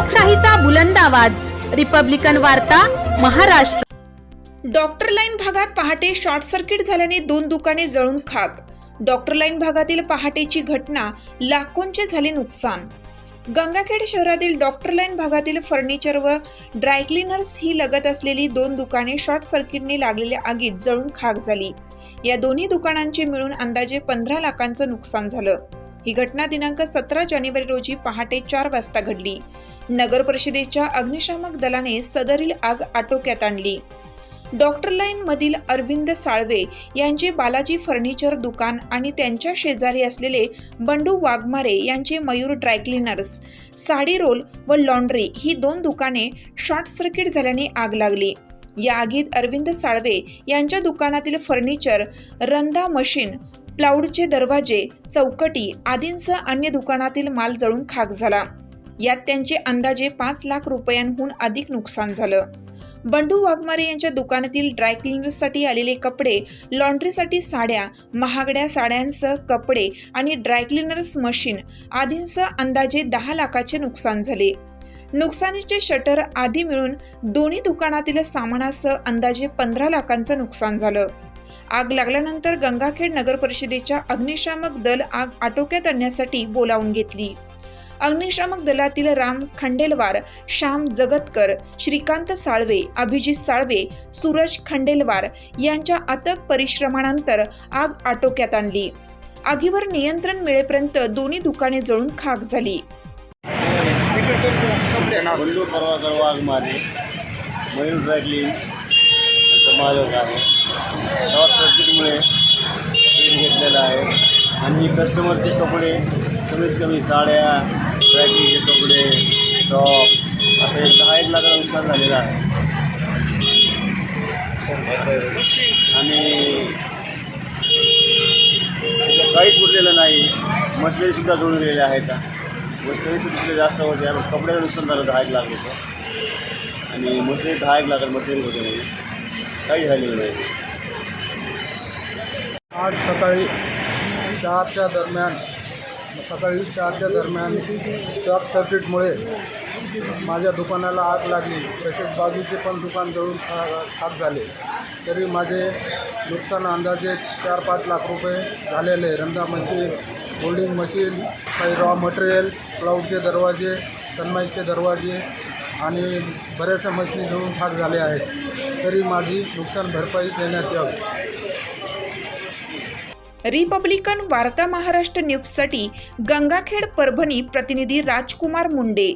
लोकशाहीचा बुलंद आवाज, रिपब्लिकन वार्ता, महाराष्ट्र। डॉक्टर लाईन भागात पहाटे शॉर्ट सर्किट झाल्याने 2 दुकाने जळून खाक। डॉक्टर लाईन भागातील पहाटेची घटना, लाखोंचे झाले नुकसान। गंगाखेड शहरातील डॉक्टर लाईन भागातील फर्निचर व ड्रायक्लिनर्स ही लगत असलेली 2 दुकाने शॉर्ट सर्किटने लागलेल्या आगीत जळून खाक झाली। या दोन्ही दुकानांचे मिळून अंदाजे 15 लाखांचं नुकसान झालं। ही घटना दिनांक 17 जानेवारी रोजी पहाटे 4 वाजता घडली। नगर परिषदेच्या अग्निशामक दलाने सदरील आग आटोक्यात आणली। डॉक्टर लाईन मधील अरविंद साळवे यांचे बालाजी फर्निचर दुकान आणि त्यांच्या शेजारी असलेले बंडू वाघमारे यांचे मयूर ड्रायक्लिनर्स, साडी रोल व लॉन्ड्री ही 2 दुकाने शॉर्ट सर्किट झाल्याने आग लागली। या आगीत अरविंद साळवे यांच्या दुकानातील फर्निचर, रंधा मशीन, प्लाऊडचे दरवाजे, चौकटी आदींसह अन्य दुकानातील माल जळून खाक झाला। यात त्यांचे अंदाजे 5 लाख रुपयांहून अधिक नुकसान झालं। बंडू वाघमारे यांच्या दुकानातील ड्रायक्लिनर्ससाठी आलेले कपडे, लॉन्ड्रीसाठी साड्या, महागड्या साड्यांसह कपडे आणि ड्रायक्लिनर्स मशीन आदींसह अंदाजे 10 लाखाचे नुकसान झाले। नुकसानीचे शटर आधी मिळून दोन्ही दुकानातील सामानासह अंदाजे 15 लाखांचं नुकसान झालं। आग लागल्यानंतर गंगाखेड नगर परिषदेच्या अग्निशामक दल आग आटोक्यात आणण्यासाठी बोलावून घेतली। अग्निशामक दलातील राम खंडेलवार, श्याम जगतकर, श्रीकांत साळवे, अभिजित साळवे, सूरज खंडेलवार यांच्या अथक परिश्रमानंतर आग आटोक्यात आणली। आगीवर नियंत्रण मिळेपर्यंत दोन्ही दुकाने जळून खाक झाली। बंडू परवाकर वाघमारे, मयूर ड्रायक्लिन मालक आहे। शॉर्ट सर्किटमुळे घेतलेला आहे आणि कस्टमरचे कपडे कमीत कमी साड्या, ड्रायक्लिनचे कपडे, टॉप असं 10-1 लाखाचं नुकसान झालेलं आहे। आणि काहीच उरलेलं नाही। मशिनरीसुद्धा जोडून गेलेले आहेत। मशिनरी तिथले जास्त होते, कपड्याचं नुकसान झालं 10-1 लाख रुपये आणि मशिनरी 10-1 लाख मशिनरी होते नाही, काही झालेलं नाही। आज सकाळी 4च्या दरम्यान शॉर्ट सर्किटमुळे माझ्या दुकानाला आग लागली। तसेच बाजूचे पण दुकान जळून खाक झाले। तरी माझे नुकसान अंदाजे 4-5 लाख रुपये झालेले। रंधा मशीन, होल्डिंग मशीन, काही रॉ मटेरियल, प्लाऊडचे दरवाजे, सनमाईकचे दरवाजे आणि बऱ्याचशा मशीनी जळून खाक झाले आहेत। तरी माझी नुकसान भरपाई देण्यात यावी। रिपब्लिकन वार्ता महाराष्ट्र न्यूजसाठी गंगाखेड परभणी प्रतिनिधी राजकुमार मुंडे।